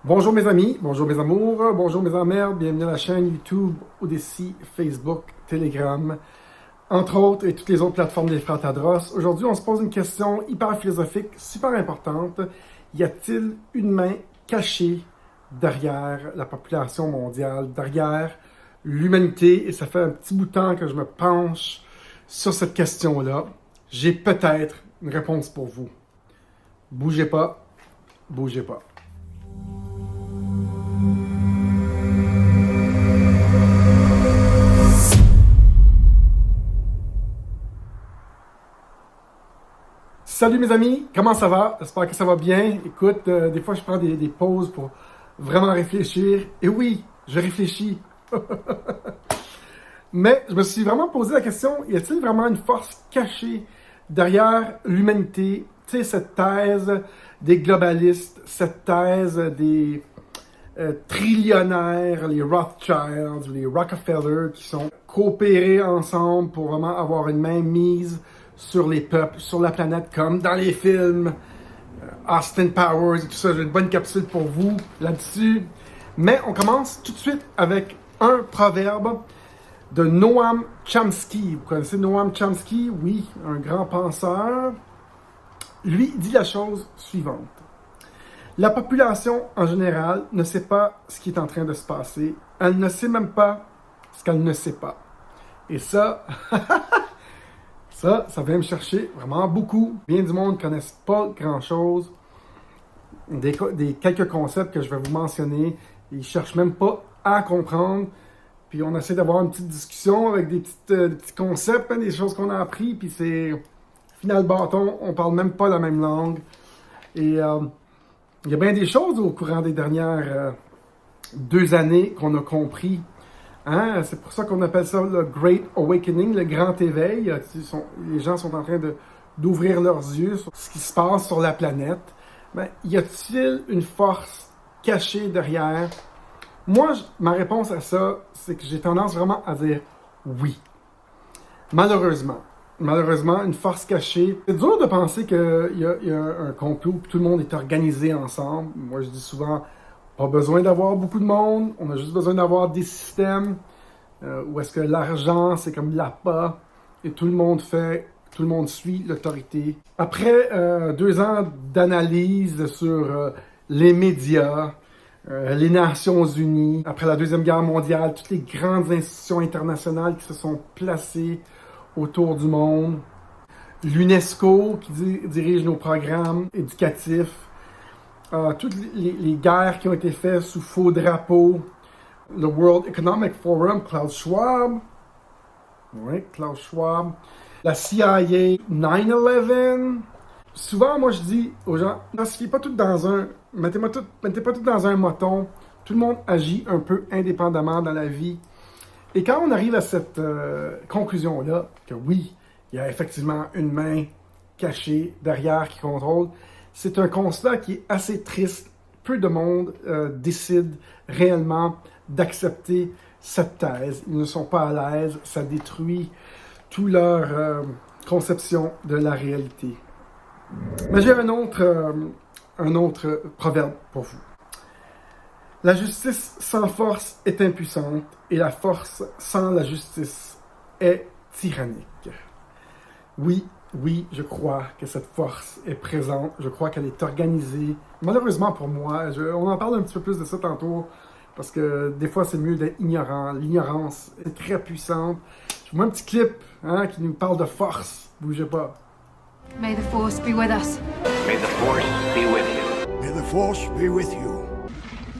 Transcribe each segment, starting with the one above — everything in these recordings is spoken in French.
Bonjour mes amis, bonjour mes amours, bonjour mes emmerdes, bienvenue à la chaîne YouTube, Odysee, Facebook, Telegram, entre autres, et toutes les autres plateformes des Frères Tadros. Aujourd'hui, on se pose une question hyper philosophique, super importante. Y a-t-il une main cachée derrière la population mondiale, derrière l'humanité? Et ça fait un petit bout de temps que je me penche sur cette question-là. J'ai peut-être une réponse pour vous. Bougez pas, bougez pas. Salut mes amis, comment ça va? J'espère que ça va bien. Écoute, des fois je prends des pauses pour vraiment réfléchir. Et oui, je réfléchis. Mais je me suis vraiment posé la question, y a-t-il vraiment une force cachée derrière l'humanité? Tu sais, cette thèse des globalistes, cette thèse des trillionnaires, les Rothschilds, les Rockefeller, qui sont coopérés ensemble pour vraiment avoir une main mise sur les peuples, sur la planète, comme dans les films, Austin Powers et tout ça. J'ai une bonne capsule pour vous là-dessus. Mais on commence tout de suite avec un proverbe de Noam Chomsky. Vous connaissez Noam Chomsky? Oui, un grand penseur. Lui dit la chose suivante. La population en général ne sait pas ce qui est en train de se passer. Elle ne sait même pas ce qu'elle ne sait pas. Et ça... Ça vient me chercher vraiment beaucoup. Bien du monde ne connaissent pas grand-chose. Des quelques concepts que je vais vous mentionner, ils ne cherchent même pas à comprendre. Puis on essaie d'avoir une petite discussion avec des petits concepts, des choses qu'on a appris. Puis c'est final bâton, on parle même pas la même langue. Et il y a bien des choses au courant des dernières 2 années qu'on a compris. Hein? C'est pour ça qu'on appelle ça le Great Awakening, le grand éveil. Les gens sont en train d'ouvrir leurs yeux sur ce qui se passe sur la planète. Ben, y a-t-il une force cachée derrière? Moi, ma réponse à ça, c'est que j'ai tendance vraiment à dire oui. Malheureusement, une force cachée. C'est dur de penser qu'il y a un complot, que tout le monde est organisé ensemble. Moi, je dis souvent... Pas besoin d'avoir beaucoup de monde, on a juste besoin d'avoir des systèmes où est-ce que l'argent, c'est comme l'appât, et tout le monde suit l'autorité. Après 2 ans d'analyse sur les médias, les Nations Unies, après la Deuxième Guerre mondiale, toutes les grandes institutions internationales qui se sont placées autour du monde, l'UNESCO qui dirige nos programmes éducatifs, toutes les guerres qui ont été faites sous faux drapeaux, le World Economic Forum, Klaus Schwab, la CIA, 9/11. Souvent, moi, je dis aux gens, n'asseyez pas tout mettez pas tout dans un moton. Tout le monde agit un peu indépendamment dans la vie. Et quand on arrive à cette conclusion-là, que oui, il y a effectivement une main cachée derrière qui contrôle, c'est un constat qui est assez triste. Peu de monde décide réellement d'accepter cette thèse. Ils ne sont pas à l'aise. Ça détruit toute leur conception de la réalité. Mais j'ai un autre proverbe pour vous. La justice sans force est impuissante et la force sans la justice est tyrannique. Oui, je crois que cette force est présente. Je crois qu'elle est organisée. Malheureusement pour moi, on en parle un petit peu plus de ça tantôt, parce que des fois, c'est mieux d'être ignorant. L'ignorance est très puissante. Je vous mets un petit clip qui nous parle de force. Bougez pas. May the force be with us. May the force be with you. May the force be with you.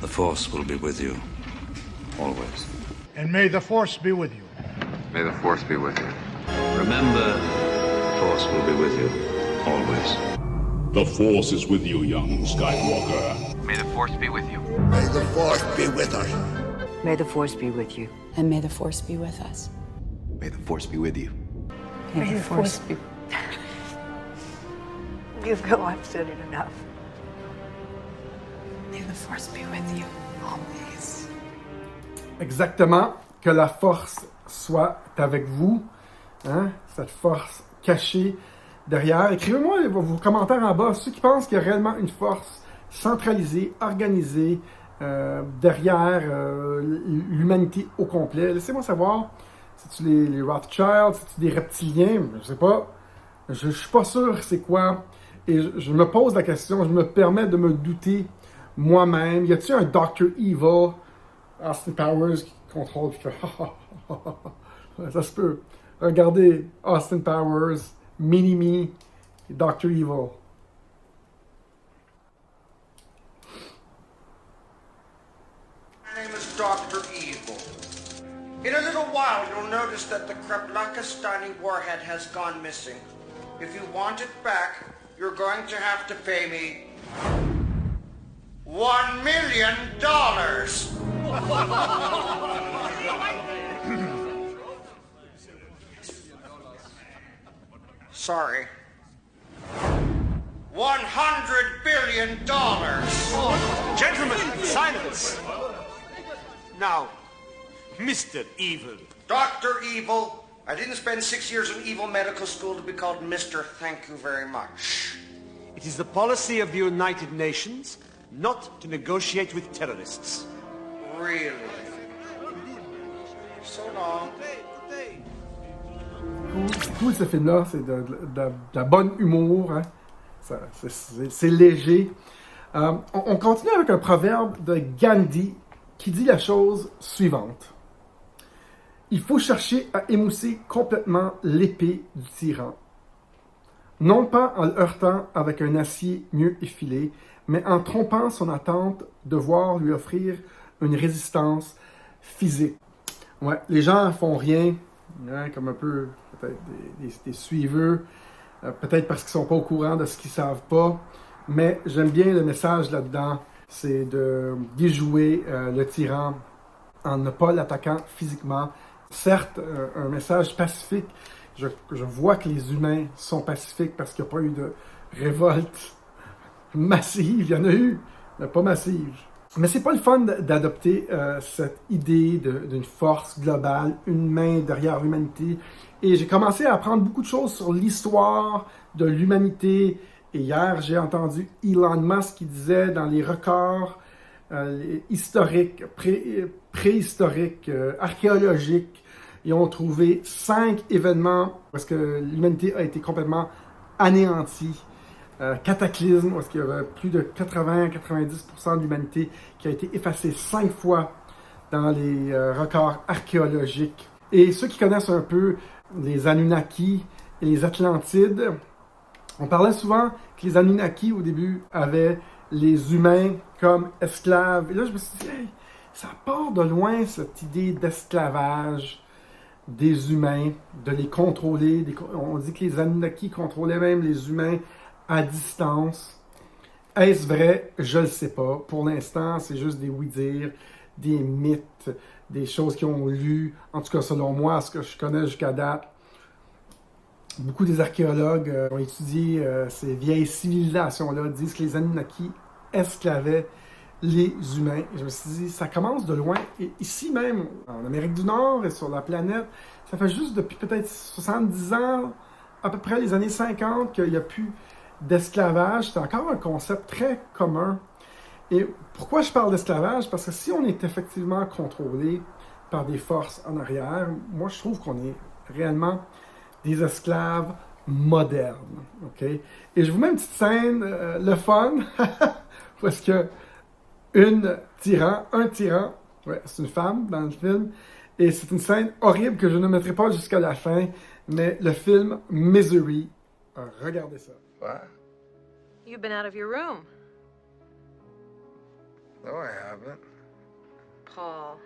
The force will be with you, always. And may the force be with you. May the force be with you. Remember, the force will be with you, always. The Force is with you, young Skywalker. May the force be with you. May the force be with us. May the force be with you. And may the force be with us. May the force be with you. May the force be... You feel I've said it enough. May the force be with you, always. Exactement. Que la force soit avec vous. Cette force cachée derrière. Écrivez-moi vos commentaires en bas. Ceux qui pensent qu'il y a réellement une force centralisé, organisé derrière l'humanité au complet. Laissez-moi savoir, c'est-tu les Rothschild, c'est-tu des reptiliens, je sais pas. Je suis pas sûr c'est quoi. Et je me pose la question, je me permets de me douter moi-même. Y a-t-il un Dr. Evil, Austin Powers, qui contrôle, qui fait ça se peut. Regardez Austin Powers, Mini-Me, Dr. Evil. My name is Dr. Evil. In a little while, you'll notice that the Kreplakistani warhead has gone missing. If you want it back, you're going to have to pay me $1 million. Sorry. $100 billion. Gentlemen, silence. Now, Mr. Evil. Dr. Evil. I didn't spend 6 years in evil medical school to be called Mr. Thank you very much. It is the policy of the United Nations not to negotiate with terrorists. Really? So long. C'est cool ce film-là, c'est de la bonne humour, hein? C'est léger. On continue avec un proverbe de Gandhi qui dit la chose suivante. Il faut chercher à émousser complètement l'épée du tyran. Non pas en le heurtant avec un acier mieux effilé, mais en trompant son attente de voir lui offrir une résistance physique. Ouais, les gens font rien, hein, comme un peu peut-être des suiveux, peut-être parce qu'ils ne sont pas au courant de ce qu'ils ne savent pas, mais j'aime bien le message là-dedans, c'est de déjouer le tyran en ne pas l'attaquant physiquement. Certes, un message pacifique, je vois que les humains sont pacifiques parce qu'il n'y a pas eu de révolte massive, il y en a eu, mais pas massive. Mais c'est pas le fun d'adopter cette idée d'une force globale, une main derrière l'humanité. Et j'ai commencé à apprendre beaucoup de choses sur l'histoire de l'humanité. Et hier, j'ai entendu Elon Musk qui disait dans les records historiques, préhistoriques, archéologiques, ils ont trouvé 5 événements parce que l'humanité a été complètement anéantie. Cataclysme, parce qu'il y avait plus de 80-90% de l'humanité qui a été effacée 5 fois dans les records archéologiques. Et ceux qui connaissent un peu les Anunnaki et les Atlantides, on parlait souvent que les Anunnaki au début avaient les humains comme esclaves. Et là, je me suis dit, hey, ça part de loin cette idée d'esclavage des humains, de les contrôler. On dit que les Anunnaki contrôlaient même les humains à distance. Est-ce vrai? Je ne le sais pas. Pour l'instant, c'est juste des oui-dire, des mythes, des choses qui ont lu, en tout cas selon moi, ce que je connais jusqu'à date. Beaucoup des archéologues ont étudié ces vieilles civilisations-là, disent que les Anunnaki esclavaient les humains. Et je me suis dit, ça commence de loin. Et ici même, en Amérique du Nord et sur la planète, ça fait juste depuis peut-être 70 ans, à peu près les années 50, qu'il n'y a plus d'esclavage. C'est encore un concept très commun. Et pourquoi je parle d'esclavage? Parce que si on est effectivement contrôlé par des forces en arrière, moi je trouve qu'on est réellement des esclaves modernes. Okay? Et je vous mets une petite scène, le fun, parce que un tyran, ouais, c'est une femme dans le film, et c'est une scène horrible que je ne mettrai pas jusqu'à la fin, mais le film Misery, regardez ça. What? You've been out of your room. No, I haven't. Paul,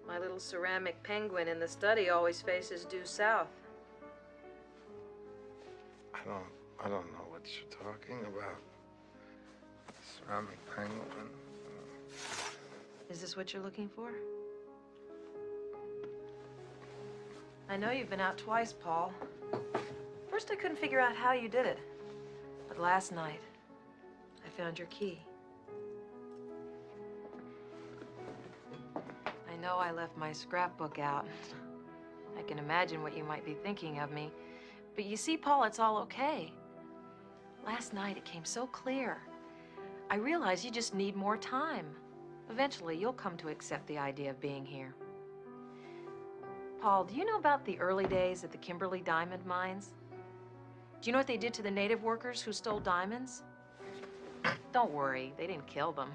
my little ceramic penguin in the study always faces due south. I don't know what you're talking about. Ceramic penguin. Is this what you're looking for? I know you've been out twice, Paul. First, I couldn't figure out how you did it. But last night, I found your key. I know I left my scrapbook out. I can imagine what you might be thinking of me. But you see, Paul, it's all okay. Last night, it came so clear. I realize you just need more time. Eventually, you'll come to accept the idea of being here. Paul, do you know about the early days at the Kimberly Diamond Mines? Do you know what they did to the native workers who stole diamonds? Don't worry, they didn't kill them.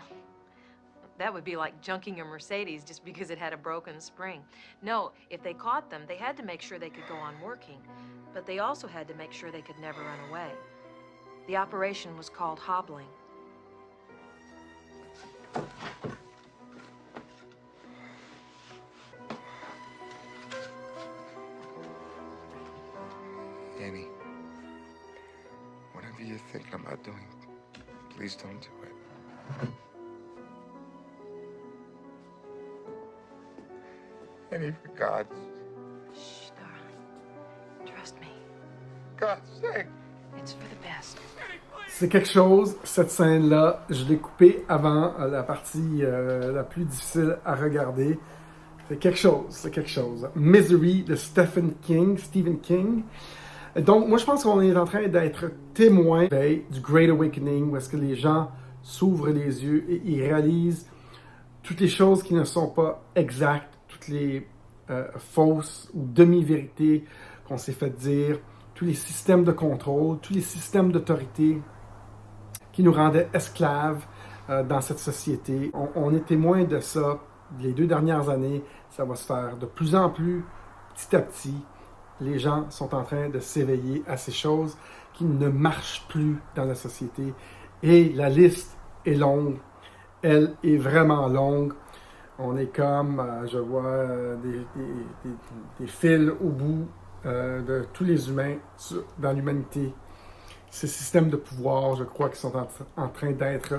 That would be like junking a Mercedes just because it had a broken spring. No, if they caught them, they had to make sure they could go on working, but they also had to make sure they could never run away. The operation was called hobbling. Annie, whatever you're thinking about doing, please don't do it. Annie, for God's... Shh, darling. Trust me. God's sake. It's for the best. C'est quelque chose, cette scène-là, je l'ai coupée avant la partie la plus difficile à regarder. C'est quelque chose. Misery de Stephen King. Donc, moi, je pense qu'on est en train d'être témoin du Great Awakening, où est-ce que les gens s'ouvrent les yeux et ils réalisent toutes les choses qui ne sont pas exactes, toutes les fausses ou demi-vérités qu'on s'est fait dire, tous les systèmes de contrôle, tous les systèmes d'autorité qui nous rendaient esclaves dans cette société. On est témoin de ça les 2 dernières années. Ça va se faire de plus en plus, petit à petit. Les gens sont en train de s'éveiller à ces choses qui ne marchent plus dans la société. Et la liste est longue. Elle est vraiment longue. On est comme, je vois des fils au bout de tous les humains dans l'humanité. Ces systèmes de pouvoir, je crois, qui sont en train d'être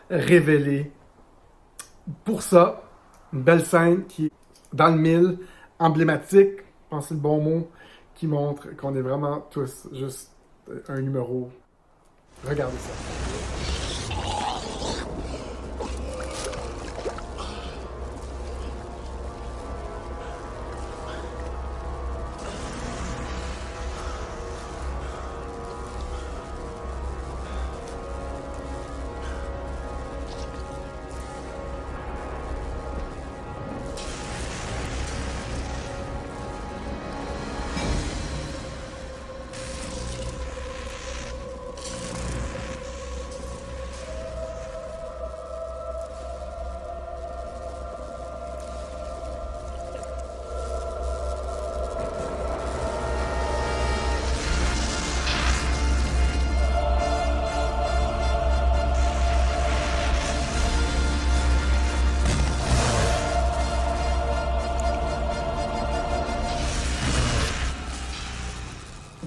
révélés. Pour ça, une belle scène qui est dans le mille, emblématique, je pense que c'est le bon mot, qui montre qu'on est vraiment tous juste un numéro. Regardez ça.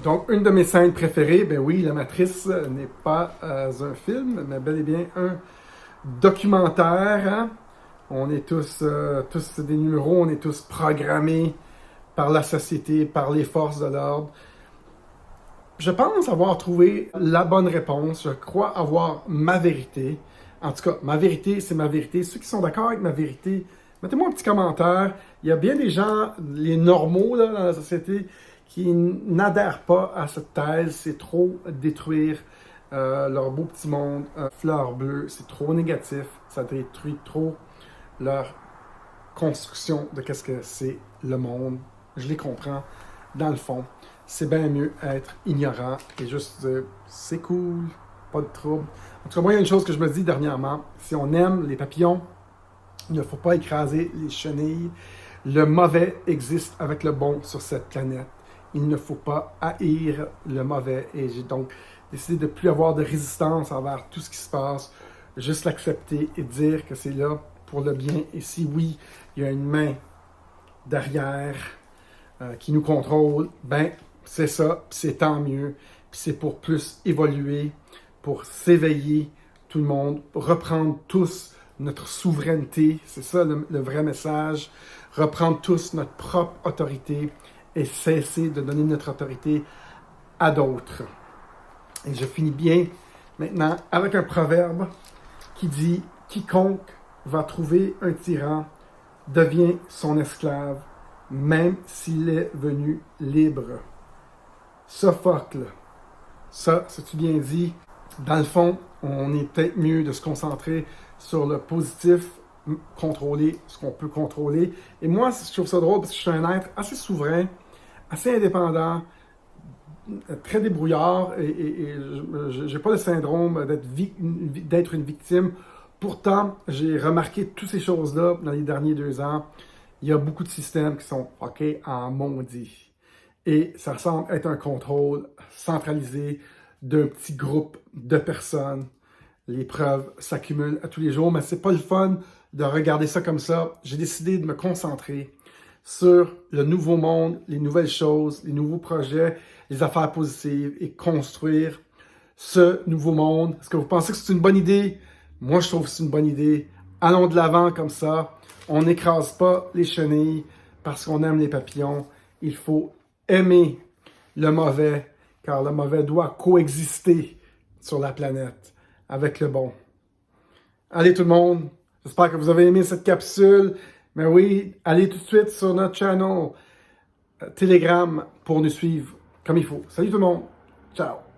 Donc, une de mes scènes préférées, ben oui, La Matrice n'est pas un film, mais bel et bien un documentaire. Hein? On est tous des numéros, on est tous programmés par la société, par les forces de l'ordre. Je pense avoir trouvé la bonne réponse. Je crois avoir ma vérité. En tout cas, ma vérité, c'est ma vérité. Ceux qui sont d'accord avec ma vérité, mettez-moi un petit commentaire. Il y a bien des gens, les normaux là, dans la société, qui n'adhèrent pas à cette thèse. C'est trop détruire leur beau petit monde, fleur bleue. C'est trop négatif. Ça détruit trop leur construction de qu'est-ce que c'est le monde. Je les comprends. Dans le fond, c'est bien mieux être ignorant et juste dire c'est cool, pas de trouble. En tout cas, moi, il y a une chose que je me dis dernièrement. Si on aime les papillons, il ne faut pas écraser les chenilles. Le mauvais existe avec le bon sur cette planète. Il ne faut pas haïr le mauvais. Et j'ai donc décidé de ne plus avoir de résistance envers tout ce qui se passe. Juste l'accepter et dire que c'est là pour le bien. Et si oui, il y a une main derrière qui nous contrôle, ben c'est ça, c'est tant mieux. Puis c'est pour plus évoluer, pour s'éveiller tout le monde, reprendre tous notre souveraineté. C'est ça le vrai message. Reprendre tous notre propre autorité et cesser de donner notre autorité à d'autres. Et je finis bien maintenant avec un proverbe qui dit « Quiconque va trouver un tyran devient son esclave, même s'il est venu libre. » Sophocle. Ça, c'est-tu bien dit? Dans le fond, on est peut-être mieux de se concentrer sur le positif, contrôler ce qu'on peut contrôler. Et moi, je trouve ça drôle parce que je suis un être assez souverain, assez indépendant, très débrouillard et j'ai pas le syndrome d'être une victime. Pourtant, j'ai remarqué toutes ces choses-là dans les derniers 2 ans. Il y a beaucoup de systèmes qui sont fuckés en maudit. Et ça semble être un contrôle centralisé d'un petit groupe de personnes. Les preuves s'accumulent à tous les jours, mais c'est pas le fun de regarder ça comme ça. J'ai décidé de me concentrer sur le nouveau monde, les nouvelles choses, les nouveaux projets, les affaires positives et construire ce nouveau monde. Est-ce que vous pensez que c'est une bonne idée? Moi, je trouve que c'est une bonne idée. Allons de l'avant comme ça. On n'écrase pas les chenilles parce qu'on aime les papillons. Il faut aimer le mauvais, car le mauvais doit coexister sur la planète avec le bon. Allez tout le monde, j'espère que vous avez aimé cette capsule. Mais oui, allez tout de suite sur notre channel Telegram pour nous suivre comme il faut. Salut tout le monde, ciao!